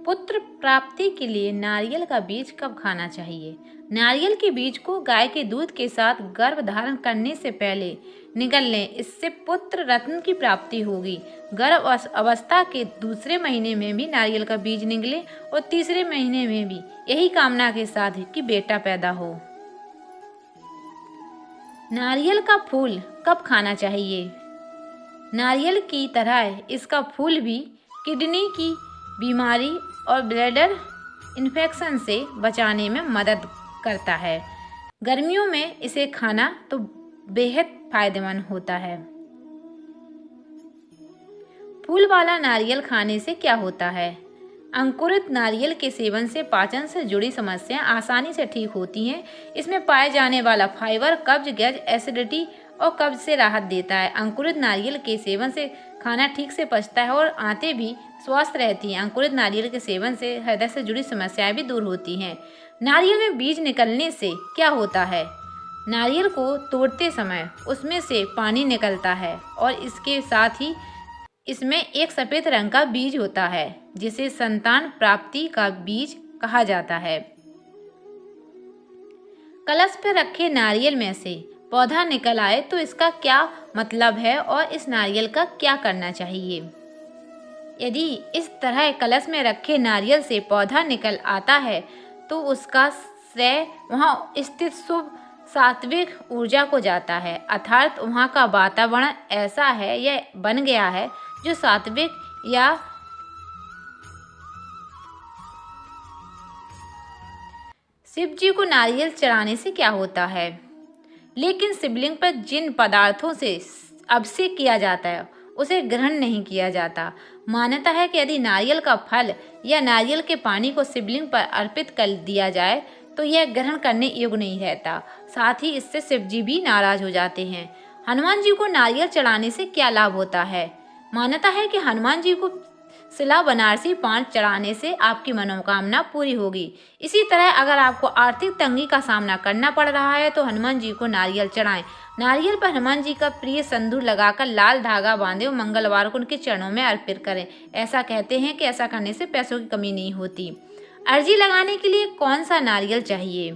पुत्र प्राप्ति के लिए नारियल का बीज कब खाना चाहिए? नारियल के बीज को गाय के दूध के साथ गर्भ धारण करने से पहले निगल लें, इससे पुत्र रत्न की प्राप्ति होगी। गर्भ अवस्था के दूसरे महीने में भी नारियल का बीज निगले और तीसरे महीने में भी, यही कामना के साथ कि बेटा पैदा हो। नारियल का फूल कब खाना चाहिए? नारियल की तरह इसका फूल भी किडनी की बीमारी और ब्लैडर इन्फेक्शन से बचाने में मदद करता है। गर्मियों में इसे खाना तो बेहद फायदेमंद होता है। फूल वाला नारियल खाने से क्या होता है? अंकुरित नारियल के सेवन से पाचन से जुड़ी समस्याएं आसानी से ठीक होती हैं। इसमें पाए जाने वाला फाइबर कब्ज, गैस, एसिडिटी और कब्ज से राहत देता है। अंकुरित नारियल के सेवन से खाना ठीक से पचता है और आंतें भी स्वस्थ रहती हैं। अंकुरित नारियल के सेवन से हृदय से जुड़ी समस्याएं भी दूर होती हैं। नारियल में बीज निकलने से क्या होता है? नारियल को तोड़ते समय उसमें से पानी निकलता है और इसके साथ ही इसमें एक सफ़ेद रंग का बीज होता है, जिसे संतान प्राप्ति का बीज कहा जाता है। कलश पर रखे नारियल में से पौधा निकल आए तो इसका क्या मतलब है और इस नारियल का क्या करना चाहिए? यदि इस तरह कलश में रखे नारियल से पौधा निकल आता है तो उसका श्रेय वहाँ स्थित शुभ सात्विक ऊर्जा को जाता है, अर्थात वहाँ का वातावरण ऐसा है या बन गया है जो सात्विक या शिव जी को नारियल चढ़ाने से क्या होता है? लेकिन शिवलिंग पर जिन पदार्थों से अभिषेक किया जाता है उसे ग्रहण नहीं किया जाता। मान्यता है कि यदि नारियल का फल या नारियल के पानी को शिवलिंग पर अर्पित कर दिया जाए तो यह ग्रहण करने योग्य नहीं रहता। साथ ही इससे शिव जी भी नाराज हो जाते हैं। हनुमान जी को नारियल चढ़ाने से क्या लाभ होता है? मान्यता है कि हनुमान जी को सिला बनारसी पान चढ़ाने से आपकी मनोकामना पूरी होगी। इसी तरह अगर आपको आर्थिक तंगी का सामना करना पड़ रहा है तो हनुमान जी को नारियल चढ़ाएं। नारियल पर हनुमान जी का प्रिय सिंदूर लगाकर लाल धागा बांधे और मंगलवार को उनके चरणों में अर्पित करें। ऐसा कहते हैं कि ऐसा करने से पैसों की कमी नहीं होती। अर्जी लगाने के लिए कौन सा नारियल चाहिए?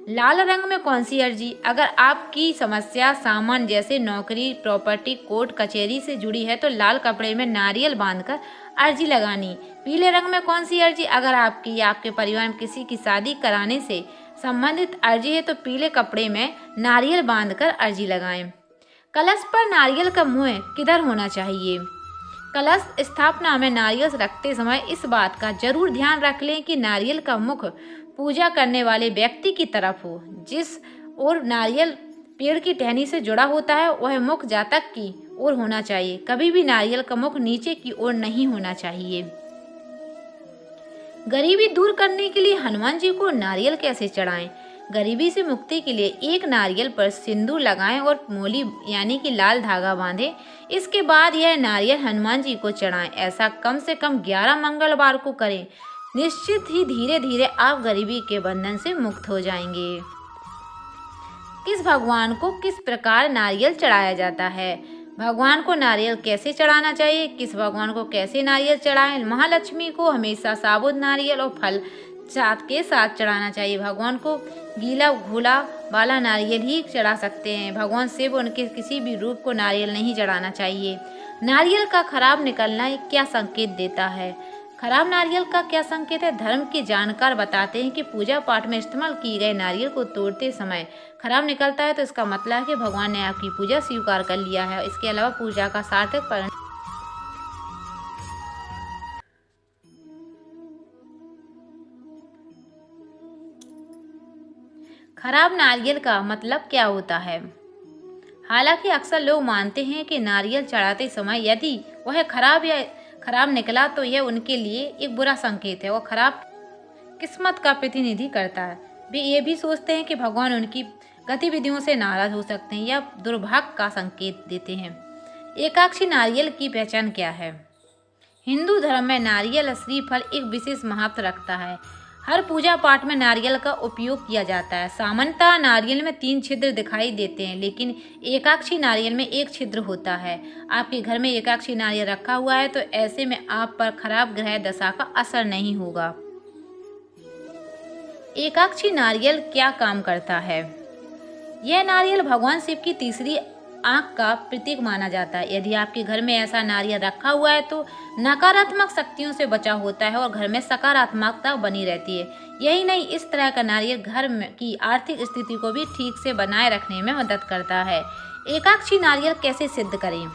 लाल रंग में कौन सी अर्जी? अगर आपकी समस्या सामान जैसे नौकरी, प्रॉपर्टी, कोर्ट कचहरी से जुड़ी है तो लाल कपड़े में नारियल बांधकर अर्जी लगानी। पीले रंग में कौन सी अर्जी? अगर आपकी या आपके परिवार में किसी की शादी कराने से संबंधित अर्जी है तो पीले कपड़े में नारियल बांधकर अर्जी लगाएं। कलश पर नारियल का मुंह किधर होना चाहिए? कलश स्थापना में नारियल रखते समय इस बात का जरूर ध्यान रख लें कि नारियल का मुख पूजा करने वाले व्यक्ति की तरफ हो। जिस ओर नारियल पेड़ की टहनी से जुड़ा होता है वह मुख जातक की ओर होना चाहिए। कभी भी नारियल का मुख नीचे की ओर नहीं होना चाहिए। गरीबी दूर करने के लिए हनुमान जी को नारियल कैसे चढ़ाएं? गरीबी से मुक्ति के लिए एक नारियल पर सिंदूर लगाएं और मोली यानी कि लाल धागा बांधें। इसके बाद यह नारियल हनुमान जी को चढ़ाएं। ऐसा कम से कम 11 मंगलवार को करें। निश्चित ही धीरे धीरे आप गरीबी के बंधन से मुक्त हो जाएंगे। किस भगवान को किस प्रकार नारियल चढ़ाया जाता है? भगवान को नारियल कैसे चढ़ाना चाहिए? किस भगवान को कैसे नारियल चढ़ाएं? महालक्ष्मी को हमेशा साबुत नारियल और फल साथ के साथ चढ़ाना चाहिए। भगवान को गीला घोला वाला नारियल ही चढ़ा सकते हैं। भगवान शिव उनके किसी भी रूप को नारियल नहीं चढ़ाना चाहिए। नारियल का खराब निकलना क्या संकेत देता है? खराब नारियल का क्या संकेत है? धर्म के जानकार बताते हैं कि पूजा पाठ में इस्तेमाल किए गए नारियल को तोड़ते समय खराब निकलता है तो इसका मतलब है कि भगवान ने आपकी पूजा स्वीकार कर लिया है। इसके अलावा पूजा का सार्थक परिणाम। खराब नारियल का मतलब क्या होता है? हालांकि अक्सर लोग मानते हैं कि नारियल चढ़ाते समय यदि वह खराब निकला तो यह उनके लिए एक बुरा संकेत है और खराब किस्मत का प्रतिनिधि करता है। वे ये भी सोचते हैं कि भगवान उनकी गतिविधियों से नाराज हो सकते हैं या दुर्भाग्य का संकेत देते हैं। एकाक्षी नारियल की पहचान क्या है? हिंदू धर्म में नारियल श्रीफल एक विशेष महत्व रखता है। हर पूजा पाठ में नारियल का उपयोग किया जाता है। सामान्यतः नारियल में 3 छिद्र दिखाई देते हैं, लेकिन एकाक्षी नारियल में 1 छिद्र होता है। आपके घर में एकाक्षी नारियल रखा हुआ है तो ऐसे में आप पर खराब ग्रह दशा का असर नहीं होगा। एकाक्षी नारियल क्या काम करता है? यह नारियल भगवान शिव की तीसरी आंख का प्रतीक माना जाता है। यदि आपके घर में ऐसा नारियल रखा हुआ है तो नकारात्मक शक्तियों से बचाव होता है और घर में सकारात्मकता बनी रहती है। यही नहीं, इस तरह का नारियल घर की आर्थिक स्थिति को भी ठीक से बनाए रखने में मदद करता है। एकाक्षी नारियल कैसे सिद्ध करें?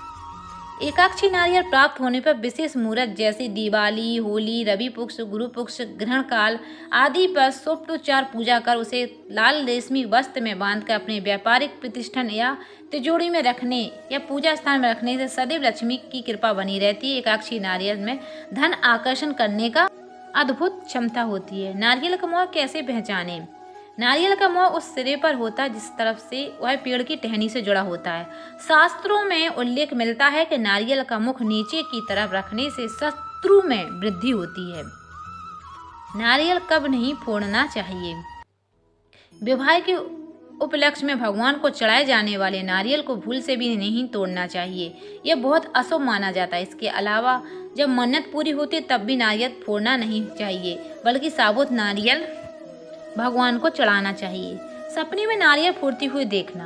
एकाक्षी नारियल प्राप्त होने पर विशेष मुहूर्त जैसे दिवाली, होली, रवि पक्ष, गुरु पक्ष, ग्रहण काल आदि पर षोडशोपचार पूजा कर उसे लाल रेशमी वस्त्र में बांधकर अपने व्यापारिक प्रतिष्ठान या तिजोरी में रखने या पूजा स्थान में रखने से सदैव लक्ष्मी की कृपा बनी रहती है। एकाक्षी नारियल में धन आकर्षण करने का अद्भुत क्षमता होती है। नारियल का मोह कैसे पहचानें? नारियल का मोह उस सिरे पर होता है जिस तरफ से वह पेड़ की टहनी से जुड़ा होता है। शास्त्रों में उल्लेख मिलता है कि नारियल का मुख नीचे की तरफ रखने से शत्रु में वृद्धि होती है। नारियल कब नहीं फोड़ना चाहिए? विवाह के उपलक्ष्य में भगवान को चढ़ाए जाने वाले नारियल को भूल से भी नहीं तोड़ना चाहिए। यह बहुत अशुभ माना जाता है। इसके अलावा जब मन्नत पूरी होती है तब भी नारियल फोड़ना नहीं चाहिए, बल्कि साबुत नारियल भगवान को चढ़ाना चाहिए। सपने में नारियल फोड़ते हुए देखना।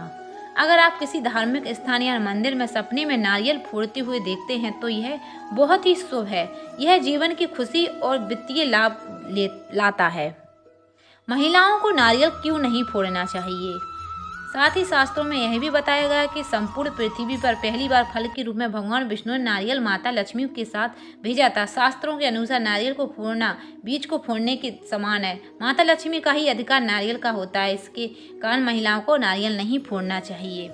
अगर आप किसी धार्मिक स्थान या मंदिर में सपने में नारियल फोड़ते हुए देखते हैं तो यह बहुत ही शुभ है। यह जीवन की खुशी और वित्तीय लाभ लाता है। महिलाओं को नारियल क्यों नहीं फोड़ना चाहिए? साथ ही शास्त्रों में यह भी बताया गया है कि संपूर्ण पृथ्वी पर पहली बार फल के रूप में भगवान विष्णु ने नारियल माता लक्ष्मी के साथ भेजा था। शास्त्रों के अनुसार नारियल को फोड़ना बीज को फोड़ने के समान है। माता लक्ष्मी का ही अधिकार नारियल का होता है। इसके कारण महिलाओं को नारियल नहीं फोड़ना चाहिए।